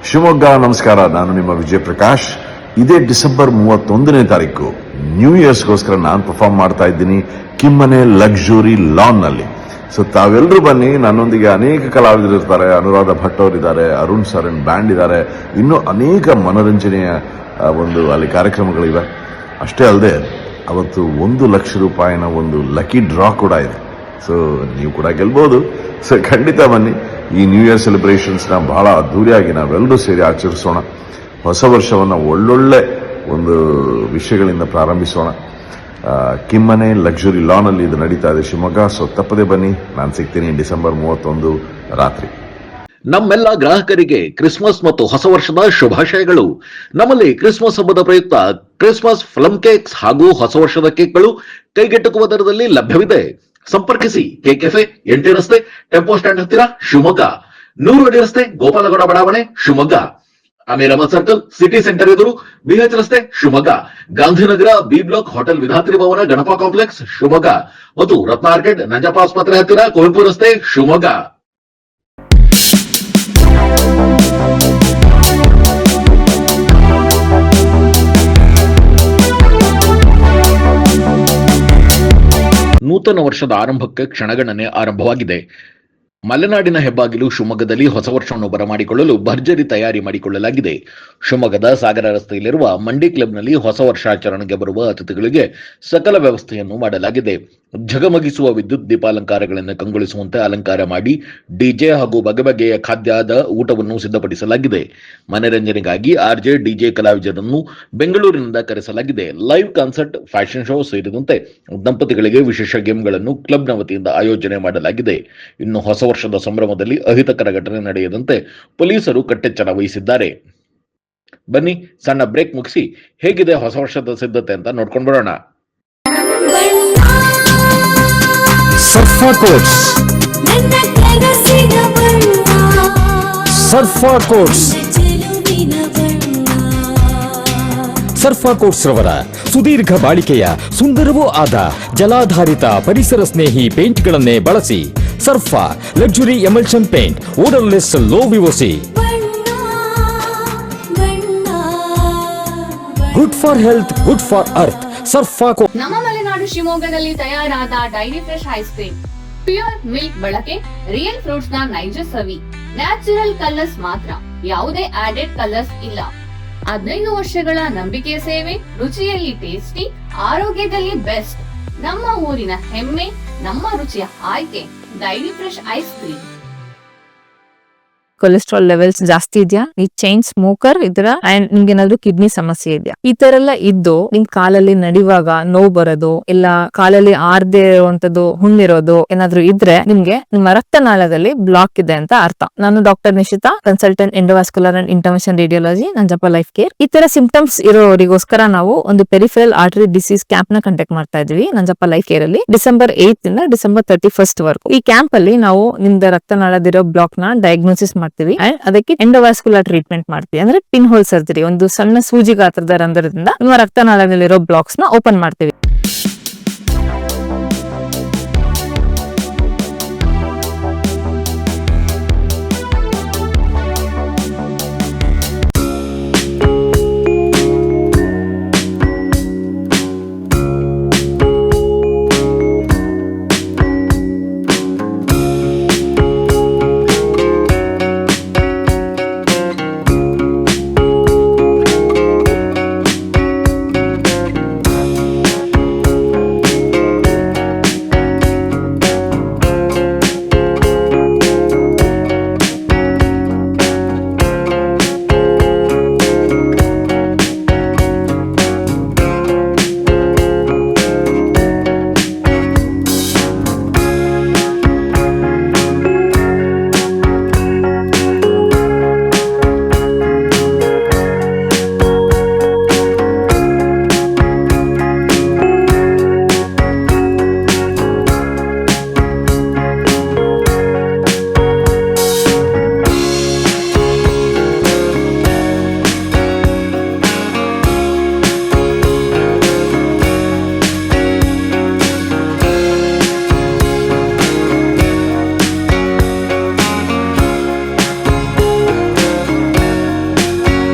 ಶಿವಮೊಗ್ಗ ನಮಸ್ಕಾರ. ನಾನು ನಿಮ್ಮ ವಿಜಯ್ ಪ್ರಕಾಶ್. ಇದೇ ಡಿಸೆಂಬರ್ 31ನೇ ತಾರೀಕು ನ್ಯೂ ಇಯರ್ಸ್ಗೋಸ್ಕರ ನಾನು ಪರ್ಫಾರ್ಮ್ ಮಾಡ್ತಾ ಇದ್ದೀನಿ ಕಿಮ್ಮನೆ ಲಕ್ಸುರಿ ಲಾನ್ ನಲ್ಲಿ. ಸೊ ತಾವೆಲ್ಲರೂ ಬನ್ನಿ. ನನ್ನೊಂದಿಗೆ ಅನೇಕ ಕಲಾವಿದರು ಇರ್ತಾರೆ. ಅನುರಾಧ ಭಟ್ ಅವರಿದ್ದಾರೆ, ಅರುಣ್ ಸರನ್ ಬ್ಯಾಂಡ್ ಇದ್ದಾರೆ, ಇನ್ನೂ ಅನೇಕ ಮನೋರಂಜನೆಯ ಅಲ್ಲಿ ಕಾರ್ಯಕ್ರಮಗಳಿವೆ. ಅಷ್ಟೇ ಅಲ್ಲದೆ ಅವತ್ತು 1 ಲಕ್ಷ ರೂಪಾಯಿನ ಒಂದು ಲಕ್ಕಿ ಡ್ರಾ ಕೂಡ ಇದೆ. ಸೊ ನೀವು ಕೂಡ ಗೆಲ್ಬಹುದು. ಸೊ ಖಂಡಿತ ಬನ್ನಿ. ಈ ನ್ಯೂ ಇಯರ್ ಸೆಲೆಬ್ರೇಷನ್ಸ್ನ ಬಹಳ ಅದ್ದೂರಿಯಾಗಿ ನಾವೆಲ್ಲರೂ ಸೇರಿ ಆಚರಿಸೋಣ. ಹೊಸ ವರ್ಷವನ್ನು ಒಳ್ಳೊಳ್ಳೆ ಒಂದು ವಿಷಯಗಳಿಂದ ಪ್ರಾರಂಭಿಸೋಣ. ಕಿಮ್ಮನೆ ಲಕ್ಸುರಿ ಲಾನಲ್ಲಿ ಇದು ನಡೀತಾ ಇದೆ ಶಿವಮೊಗ್ಗ. ಸೊ ತಪ್ಪದೆ ಬನ್ನಿ. ನಾನು ಸಿಗ್ತೀನಿ ಡಿಸೆಂಬರ್ 31 ರಾತ್ರಿ. ನಮ್ಮೆಲ್ಲ ಗ್ರಾಹಕರಿಗೆ ಕ್ರಿಸ್ಮಸ್ ಮತ್ತು ಹೊಸ ವರ್ಷದ ಶುಭಾಶಯಗಳು. ನಮ್ಮಲ್ಲಿ ಕ್ರಿಸ್ಮಸ್ ಹಬ್ಬದ ಪ್ರಯುಕ್ತ ಕ್ರಿಸ್ಮಸ್ ಪ್ಲಮ್ ಕೇಕ್ಸ್ ಹಾಗೂ ಹೊಸ ವರ್ಷದ ಕೇಕ್ಗಳು ಕೈಗೆಟುಕುವ ದರದಲ್ಲಿ ಲಭ್ಯವಿದೆ. ಸಂಪರ್ಕಿಸಿ ಕೆಕೆಫೆ, ಎಂಟಿ ರಸ್ತೆ, ಟೆಂಪೋ ಸ್ಟ್ಯಾಂಡ್ ಹತ್ತಿರ ಶಿವಮೊಗ್ಗ, 100 ಅಡಿ ರಸ್ತೆ, ಗೋಪಾಲಗೌಡ ಬಡಾವಣೆ Shivamogga, Ameer Ahmed circle, city centre ಎದುರು, ಬಿಎಚ್ ರಸ್ತೆ Shivamogga, Gandhinagar, B block, hotel Vidhatri Bhavan, Ganapa complex Shivamogga ಮತ್ತು ರತ್ನ ಆರ್ಕೆಡ್, ನಂಜಪ್ಪ ಆಸ್ಪತ್ರೆ ಹತ್ತಿರ, ಕುವೆಂಪು ರಸ್ತೆ ಶಿವಮೊಗ್ಗ. ನೂತನ ವರ್ಷದ ಆರಂಭಕ್ಕೆ ಕ್ಷಣಗಣನೆ ಆರಂಭವಾಗಿದೆ. ಮಲೆನಾಡಿನ ಹೆಬ್ಬಾಗಿಲು ಶಿವಮೊಗ್ಗದಲ್ಲಿ ಹೊಸ ವರ್ಷವನ್ನು ಬರಮಾಡಿಕೊಳ್ಳಲು ಭರ್ಜರಿ ತಯಾರಿ ಮಾಡಿಕೊಳ್ಳಲಾಗಿದೆ. ಶಿವಮೊಗ್ಗದ ಸಾಗರ ರಸ್ತೆಯಲ್ಲಿರುವ ಮಂಡಿ ಕ್ಲಬ್ನಲ್ಲಿ ಹೊಸ ವರ್ಷಾಚರಣೆಗೆ ಬರುವ ಅತಿಥಿಗಳಿಗೆ ಸಕಲ ವ್ಯವಸ್ಥೆಯನ್ನು ಮಾಡಲಾಗಿದೆ. ಝಗಮಗಿಸುವ ವಿದ್ಯುತ್ ದೀಪಾಲಂಕಾರಗಳನ್ನು ಕಂಗೊಳಿಸುವಂತೆ ಅಲಂಕಾರ ಮಾಡಿ ಡಿಜೆ ಹಾಗೂ ಬಗೆ ಬಗೆಯ ಖಾದ್ಯದ ಊಟವನ್ನು ಸಿದ್ಧಪಡಿಸಲಾಗಿದೆ. ಮನರಂಜನೆಗಾಗಿ ಆರ್ಜೆ ಡಿಜೆ ಕಲಾವಿದರನ್ನು ಬೆಂಗಳೂರಿನಿಂದ ಕರೆಸಲಾಗಿದೆ. ಲೈವ್ ಕಾನ್ಸರ್ಟ್, ಫ್ಯಾಷನ್ ಶೋ ಸೇರಿದಂತೆ ದಂಪತಿಗಳಿಗೆ ವಿಶೇಷ ಗೇಮ್ಗಳನ್ನು ಕ್ಲಬ್ನ ವತಿಯಿಂದ ಆಯೋಜನೆ ಮಾಡಲಾಗಿದೆ. ಇನ್ನು ಹೊಸ ವರ್ಷದ ಸಂಭ್ರಮದಲ್ಲಿ ಅಹಿತಕರ ಘಟನೆ ನಡೆಯದಂತೆ ಪೊಲೀಸರು ಕಟ್ಟೆಚ್ಚರ ವಹಿಸಿದ್ದಾರೆ. ಬನ್ನಿ ಸಣ್ಣ ಬ್ರೇಕ್ ಮುಗಿಸಿ ಹೇಗಿದೆ ಹೊಸ ವರ್ಷದ ಸಿದ್ಧತೆ ಅಂತ ನೋಡ್ಕೊಂಡು ಬರೋಣ. ಸರ್ಫಾ ಕೋಟ್ಸ್, ಸರ್ಫಾ ಕೋಟ್ಸ್, ಸರ್ಫಾ ಕೋಟ್ಸ್ ರವರ ಸುದೀರ್ಘ ಬಾಳಿಕೆಯ ಸುಂದರವೂ ಆದ ಜಲಾಧಾರಿತ ಪರಿಸರ ಸ್ನೇಹಿ ಪೇಂಟ್ಗಳನ್ನೇ ಬಳಸಿ. Sarfa luxury emulsion paint, odourless, low VOC, good for health, good for earth. Sarfa coat. ನಮ್ಮ ಮಲೆನಾಡು ಶಿವಮೊಗ್ಗದಲ್ಲಿ ತಯಾರಾದ dairy fresh ice cream, pure milk ಬಳಕೆ, ರಿಯಲ್ ಫ್ರೂಟ್ಸ್ ನ ನೈಜ ಸವಿ, ನ್ಯಾಚುರಲ್ ಕಲರ್ಸ್ ಮಾತ್ರ, ಯಾವುದೇ ಆಡೆಡ್ ಕಲರ್ಸ್ ಇಲ್ಲ. 15 ವರ್ಷಗಳ ನಂಬಿಕೆಯ ಸೇವೆ, ರುಚಿಯಲ್ಲಿ ಟೇಸ್ಟಿ, ಆರೋಗ್ಯದಲ್ಲಿ ಬೆಸ್ಟ್. ನಮ್ಮ ಊರಿನ ಹೆಮ್ಮೆ, ನಮ್ಮ ರುಚಿಯ ಆಯ್ಕೆ dairy fresh ice cream. Cholesterol levels ಜಾಸ್ತಿ ಇದೆಯಾ, ಈ ಚೈನ್ ಸ್ಮೋಕರ್ ಇದ್ರ, ಅಂಡ್ ನಿಮ್ಗೆ ಏನಾದ್ರು ಕಿಡ್ನಿ ಸಮಸ್ಯೆ ಇದೆಯಾ, ಈ ತರ ಎಲ್ಲ ಇದ್ದು ನಿಮ್ ಕಾಲಲ್ಲಿ ನಡೆಯುವಾಗ ನೋವು ಬರೋದು, ಇಲ್ಲ ಕಾಲಲ್ಲಿ ಆರ್ದೇ ಇರುವಂತದ್ದು ಹುಣ್ಣಿರೋದು ಏನಾದ್ರು ಇದ್ರೆ ನಿಮ್ಗೆ ನಿಮ್ಮ ರಕ್ತನಾಳದಲ್ಲಿ ಬ್ಲಾಕ್ ಇದೆ ಅಂತ ಅರ್ಥ. ನಾನು doctor Nishita, consultant endovascular and intervention radiology, Nanjappa life care. ಈ ತರ ಸಿಂಪ್ಟಮ್ಸ್ ಇರೋರಿಗೋಸ್ಕರ ನಾವು ಒಂದು ಪೆರಿಫೆರಲ್ ಆರ್ಟರಿ ಡಿಸೀಸ್ ಕ್ಯಾಂಪ್ ನ ಕಂಡಕ್ಟ್ ಮಾಡ್ತಾ ಇದ್ವಿ ನಂಜಪ್ಪ ಲೈಫ್ ಕೇರ್ ಅಲ್ಲಿ ಡಿಸೆಂಬರ್ 8 ಇಂದ ಡಿಸೆಂಬರ್ 31 ವರೆಗೂ. ಈ ಕ್ಯಾಂಪ್ ಅಲ್ಲಿ ನಾವು ನಿಮ್ದು ರಕ್ತನಾಳದಿರೋ ಬ್ಲಾಕ್ ನ ಡಯಾಗ್ನೋಸಿಸ್ ಮಾಡ್ತೀವಿ ಅಂಡ್ ಅದಕ್ಕೆ ಎಂಡೋವಾಸ್ಕ್ಯುಲರ್ ಟ್ರೀಟ್ಮೆಂಟ್ ಮಾಡ್ತೀವಿ. ಅಂದ್ರೆ ಪಿನ್ ಹೋಲ್ ಸರ್ಜರಿ, ಒಂದು ಸಣ್ಣ ಸೂಜಿ ಗಾತ್ರದ ರಂಧ್ರದಿಂದ ನಿಮ್ಮ ರಕ್ತನಾಳದಲ್ಲಿರೋ ಬ್ಲಾಕ್ಸ್ ನ ಓಪನ್ ಮಾಡ್ತೀವಿ.